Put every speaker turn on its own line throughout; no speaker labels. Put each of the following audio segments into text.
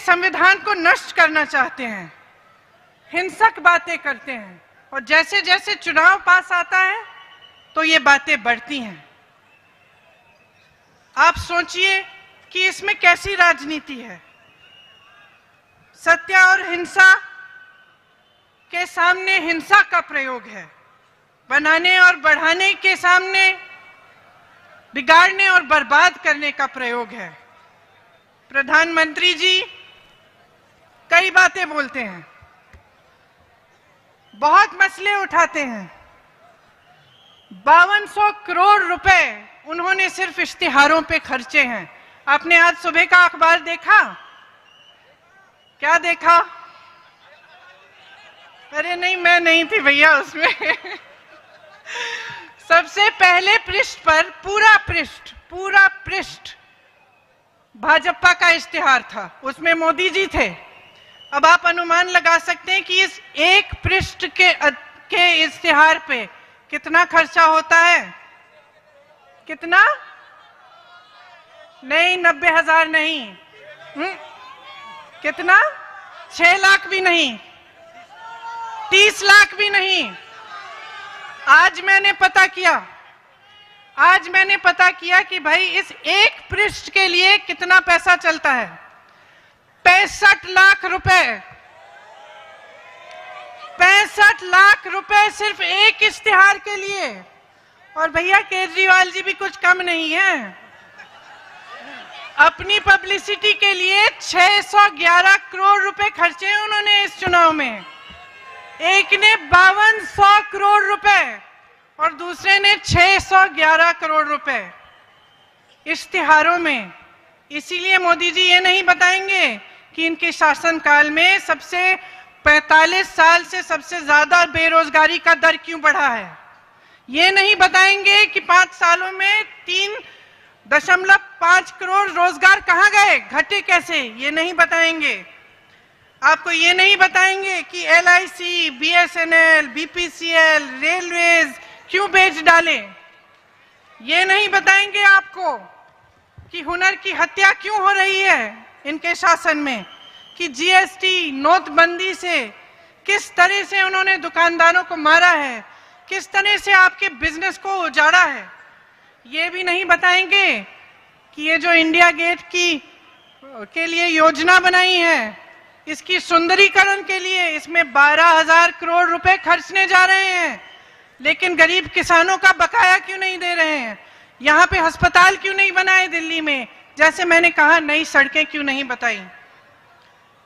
संविधान को नष्ट करना चाहते हैं, हिंसक बातें करते हैं, और जैसे जैसे चुनाव पास आता है तो ये बातें बढ़ती हैं। आप सोचिए कि इसमें कैसी राजनीति है। सत्य और हिंसा के सामने हिंसा का प्रयोग है, बनाने और बढ़ाने के सामने बिगाड़ने और बर्बाद करने का प्रयोग है। प्रधानमंत्री जी कई बातें बोलते हैं, बहुत मसले उठाते हैं। 5200 करोड़ रुपए उन्होंने सिर्फ इश्तिहारों पे खर्चे हैं। आपने आज सुबह का अखबार देखा? क्या देखा? अरे नहीं, मैं नहीं थी भैया उसमें। सबसे पहले पृष्ठ पर पूरा पृष्ठ भाजपा का इश्तिहार था, उसमें मोदी जी थे। अब आप अनुमान लगा सकते हैं कि इस एक पृष्ठ के इश्तिहार पे कितना खर्चा होता है। कितना? नहीं, 90,000 नहीं। कितना? 6 लाख भी नहीं, 30 लाख भी नहीं। आज मैंने पता किया कि भाई इस एक पृष्ठ के लिए कितना पैसा चलता है। 65 लाख रुपए, 65 लाख रुपए सिर्फ एक इश्तिहार के लिए। और भैया केजरीवाल जी भी कुछ कम नहीं है। अपनी पब्लिसिटी के लिए 611 करोड़ रुपए खर्चे हैं उन्होंने इस चुनाव में। एक ने 5200 करोड़ रुपए और दूसरे ने 611 करोड़ रुपए इश्तिहारों में। इसीलिए मोदी जी ये नहीं बताएंगे कि इनके शासनकाल में 45 साल से सबसे ज्यादा बेरोजगारी का दर क्यों बढ़ा है। ये नहीं बताएंगे कि 5 सालों में 3.5 करोड़ रोजगार कहां गए, घटे कैसे, ये नहीं बताएंगे। आपको ये नहीं बताएंगे कि LIC, BSNL, BPCL, रेलवेज क्यों बेच डाले। ये नहीं बताएंगे आपको कि हुनर की हत्या क्यों हो रही है इनके शासन में, कि GST नोटबंदी से किस तरह से उन्होंने दुकानदारों को मारा है, किस तरह से आपके बिजनेस को उजाड़ा है। ये भी नहीं बताएंगे कि ये जो इंडिया गेट के लिए योजना बनाई है, इसकी सुंदरीकरण के लिए इसमें 12,000 करोड़ रुपए खर्चने जा रहे हैं, लेकिन गरीब किसानों का बकाया क्यों नहीं दे रहे हैं। यहाँ पे अस्पताल क्यों नहीं बनाए दिल्ली में, जैसे मैंने कहा नई सड़कें क्यों नहीं बताई।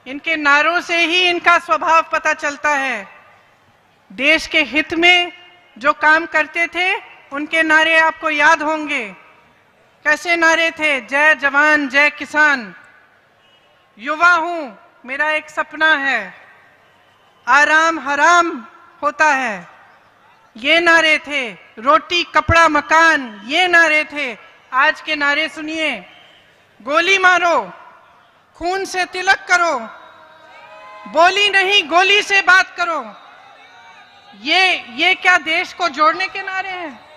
इनके नारों से ही इनका स्वभाव पता चलता है। देश के हित में जो काम करते थे उनके नारे आपको याद होंगे। कैसे नारे थे? जय जवान जय किसान, युवा हूं मेरा एक सपना है, आराम हराम होता है, ये नारे थे। रोटी कपड़ा मकान, ये नारे थे। आज के नारे सुनिए, गोली मारो, खून से तिलक करो, बोली नहीं गोली से बात करो। ये क्या देश को जोड़ने के नारे हैं?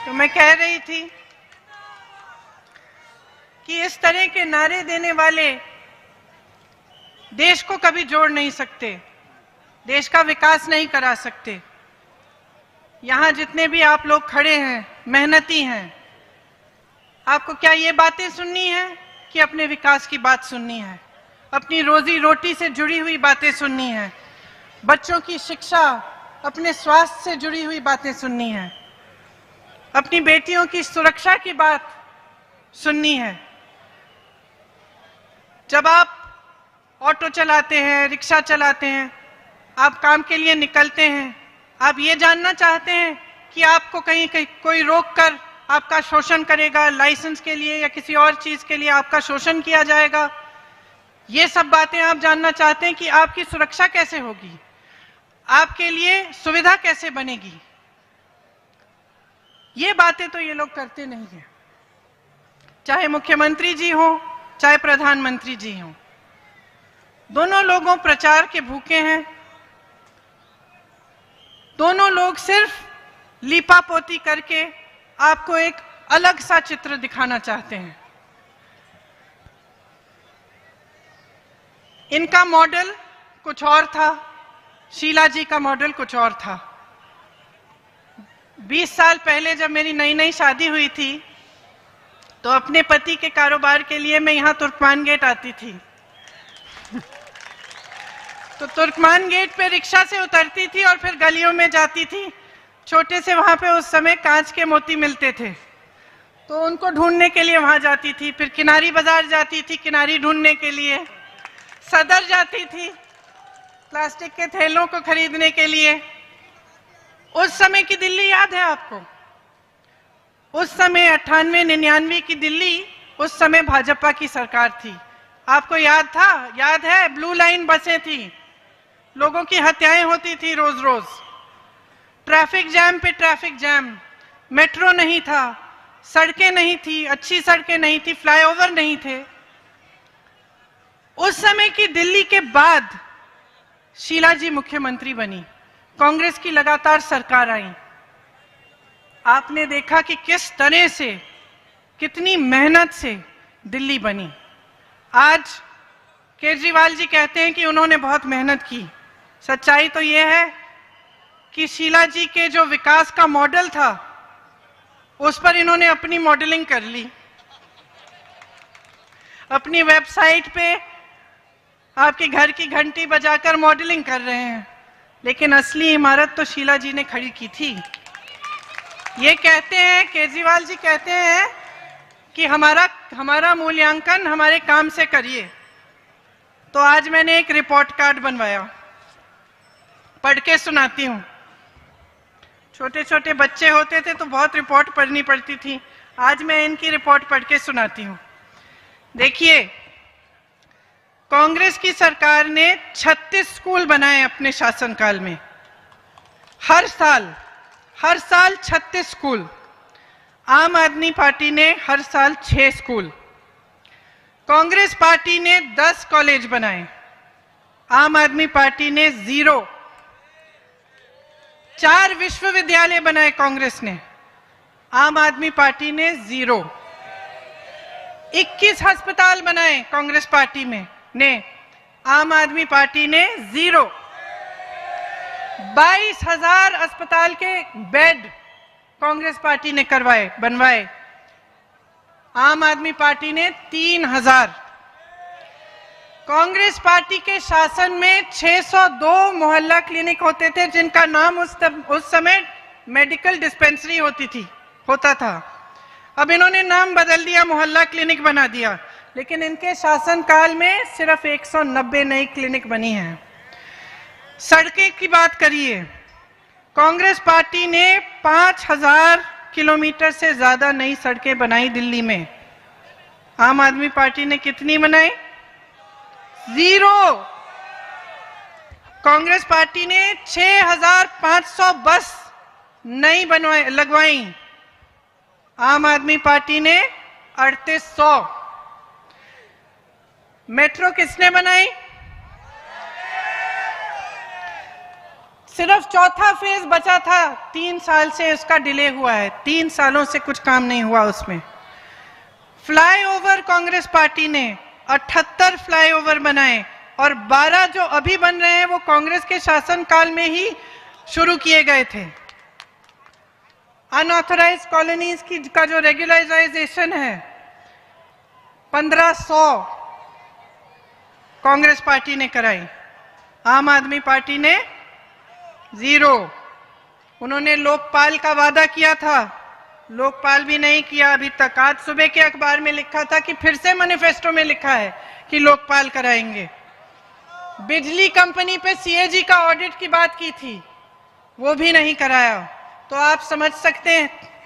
तो मैं कह रही थी कि इस तरह के नारे देने वाले देश को कभी जोड़ नहीं सकते, देश का विकास नहीं करा सकते। यहाँ जितने भी आप लोग खड़े हैं, मेहनती हैं, आपको क्या ये बातें सुननी है कि अपने विकास की बात सुननी है, अपनी रोजी रोटी से जुड़ी हुई बातें सुननी है, बच्चों की शिक्षा, अपने स्वास्थ्य से जुड़ी हुई बातें सुननी है, अपनी बेटियों की सुरक्षा की बात सुननी है? जब आप ऑटो चलाते हैं, रिक्शा चलाते हैं, आप काम के लिए निकलते हैं, आप ये जानना चाहते हैं कि आपको कहीं कोई रोक कर आपका शोषण करेगा, लाइसेंस के लिए या किसी और चीज के लिए आपका शोषण किया जाएगा? ये सब बातें आप जानना चाहते हैं कि आपकी सुरक्षा कैसे होगी, आपके लिए सुविधा कैसे बनेगी? ये बातें तो ये लोग करते नहीं हैं, चाहे मुख्यमंत्री जी हो, चाहे प्रधानमंत्री जी हो। दोनों लोगों प्रचार के भूखे हैं, दोनों लोग सिर्फ लीपापोती करके आपको एक अलग सा चित्र दिखाना चाहते हैं। इनका मॉडल कुछ और था, शीला जी का मॉडल कुछ और था। 20 साल पहले जब मेरी नई नई शादी हुई थी तो अपने पति के कारोबार के लिए मैं यहाँ तुर्कमान गेट आती थी। तो तुर्कमान गेट पे रिक्शा से उतरती थी और फिर गलियों में जाती थी। छोटे से वहां पे उस समय कांच के मोती मिलते थे, तो उनको ढूंढने के लिए वहां जाती थी। फिर किनारी बाजार जाती थी किनारी ढूंढने के लिए, सदर जाती थी प्लास्टिक के थैलों को खरीदने के लिए। उस समय की दिल्ली याद है आपको? उस समय 98-99 की दिल्ली, उस समय भाजपा की सरकार थी। आपको याद था? याद है? ब्लू लाइन बसें थी, लोगों की हत्याएं होती थी रोज रोज, ट्रैफिक जैम पे ट्रैफिक जैम, मेट्रो नहीं था, सड़कें नहीं थी, अच्छी सड़कें नहीं थी, फ्लाईओवर नहीं थे। उस समय की दिल्ली के बाद शीला जी मुख्यमंत्री बनी, कांग्रेस की लगातार सरकार आई। आपने देखा कि किस तरह से, कितनी मेहनत से दिल्ली बनी। आज केजरीवाल जी कहते हैं कि उन्होंने बहुत मेहनत की। सच्चाई तो यह है कि शीला जी के जो विकास का मॉडल था उस पर इन्होंने अपनी मॉडलिंग कर ली। अपनी वेबसाइट पे आपके घर की घंटी बजाकर मॉडलिंग कर रहे हैं, लेकिन असली इमारत तो शीला जी ने खड़ी की थी। ये कहते हैं, केजरीवाल जी कहते हैं कि हमारा मूल्यांकन हमारे काम से करिए। तो आज मैंने एक रिपोर्ट कार्ड बनवाया, पढ़ के सुनाती हूँ। छोटे छोटे बच्चे होते थे तो बहुत रिपोर्ट पढ़नी पड़ती थी, आज मैं इनकी रिपोर्ट पढ़ के सुनाती हूँ। देखिए, कांग्रेस की सरकार ने 36 स्कूल बनाए अपने शासनकाल में। हर साल 36 स्कूल। आम आदमी पार्टी ने हर साल 6 स्कूल। कांग्रेस पार्टी ने 10 कॉलेज बनाए, आम आदमी पार्टी ने 0। 4 विश्वविद्यालय बनाए कांग्रेस ने, आम आदमी पार्टी ने 0। 21 अस्पताल बनाए कांग्रेस पार्टी में ने, आम आदमी पार्टी ने 0। 22,000 अस्पताल के बेड कांग्रेस पार्टी ने बनवाए, आम आदमी पार्टी ने 3,000। कांग्रेस पार्टी के शासन में 602 मोहल्ला क्लिनिक होते थे, जिनका नाम उस समय मेडिकल डिस्पेंसरी होता था। अब इन्होंने नाम बदल दिया, मोहल्ला क्लिनिक बना दिया, लेकिन इनके शासनकाल में सिर्फ 190 नई क्लिनिक बनी हैं। सड़कें की बात करिए, कांग्रेस पार्टी ने 5,000 किलोमीटर से ज्यादा नई सड़कें बनाई दिल्ली में, आम आदमी पार्टी ने कितनी बनाई? 0। कांग्रेस पार्टी ने 6,500 बस नई लगवाई, आम आदमी पार्टी ने 3,800। मेट्रो किसने बनाई? सिर्फ चौथा फेज बचा था, 3 साल से उसका डिले हुआ है, 3 सालों से कुछ काम नहीं हुआ उसमें। फ्लाईओवर कांग्रेस पार्टी ने 78 फ्लाईओवर बनाए और 12 जो अभी बन रहे हैं वो कांग्रेस के शासनकाल में ही शुरू किए गए थे। अनऑथराइज कॉलोनीज का जो रेगुलराइजेशन है 1500 कांग्रेस पार्टी ने कराई, आम आदमी पार्टी ने 0। उन्होंने लोकपाल का वादा किया था, लोकपाल भी नहीं किया अभी तक। आज सुबह के अखबार में लिखा था कि फिर से मैनिफेस्टो में लिखा है कि लोकपाल कराएंगे। बिजली कंपनी पे सीएजी का ऑडिट की बात की थी, वो भी नहीं कराया। तो आप समझ सकते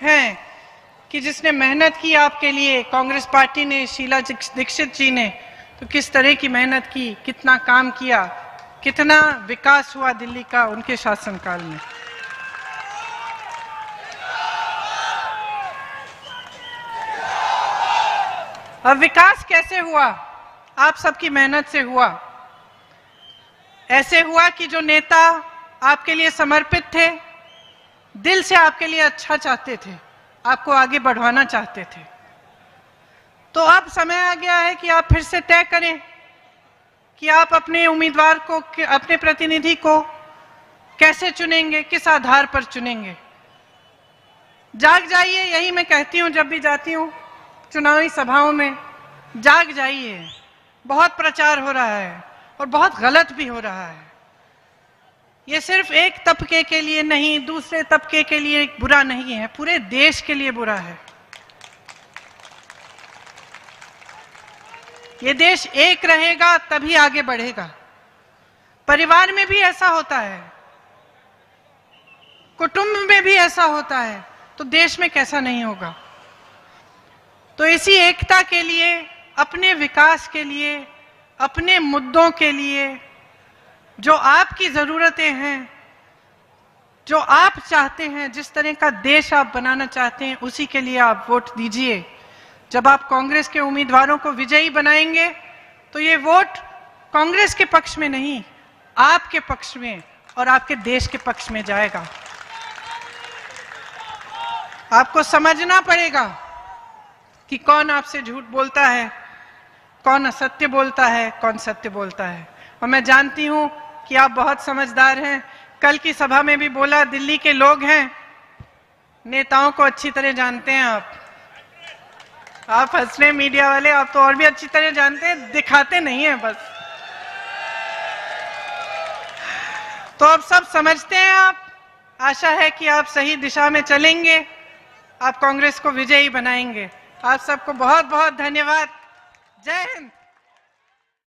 हैं कि जिसने मेहनत की आपके लिए कांग्रेस पार्टी ने, शीला दीक्षित जी ने, तो किस तरह की मेहनत की, कितना काम किया, कितना विकास हुआ दिल्ली का उनके शासनकाल में। अब विकास कैसे हुआ? आप सबकी मेहनत से हुआ। ऐसे हुआ कि जो नेता आपके लिए समर्पित थे, दिल से आपके लिए अच्छा चाहते थे, आपको आगे बढ़वाना चाहते थे, तो अब समय आ गया है कि आप फिर से तय करें कि आप अपने उम्मीदवार को, अपने प्रतिनिधि को कैसे चुनेंगे, किस आधार पर चुनेंगे। जाग जाइए, यही मैं कहती हूं जब भी जाती हूं चुनावी सभाओं में, जाग जाइए। बहुत प्रचार हो रहा है और बहुत गलत भी हो रहा है। ये सिर्फ एक तबके के लिए नहीं, दूसरे तबके के लिए बुरा नहीं है, पूरे देश के लिए बुरा है। ये देश एक रहेगा तभी आगे बढ़ेगा। परिवार में भी ऐसा होता है, कुटुंब में भी ऐसा होता है, तो देश में कैसा नहीं होगा। तो इसी एकता के लिए, अपने विकास के लिए, अपने मुद्दों के लिए, जो आपकी जरूरतें हैं, जो आप चाहते हैं, जिस तरह का देश आप बनाना चाहते हैं, उसी के लिए आप वोट दीजिए। जब आप कांग्रेस के उम्मीदवारों को विजयी बनाएंगे तो ये वोट कांग्रेस के पक्ष में नहीं, आपके पक्ष में और आपके देश के पक्ष में जाएगा। आपको समझना पड़ेगा कि कौन आपसे झूठ बोलता है, कौन असत्य बोलता है, कौन सत्य बोलता है। और मैं जानती हूं कि आप बहुत समझदार हैं। कल की सभा में भी बोला, दिल्ली के लोग हैं, नेताओं को अच्छी तरह जानते हैं आप हंस रहे मीडिया वाले, आप तो और भी अच्छी तरह जानते हैं, दिखाते नहीं हैं बस। तो अब सब समझते हैं आप। आशा है कि आप सही दिशा में चलेंगे, आप कांग्रेस को विजयी बनाएंगे। आप सबको बहुत बहुत धन्यवाद। जय हिंद।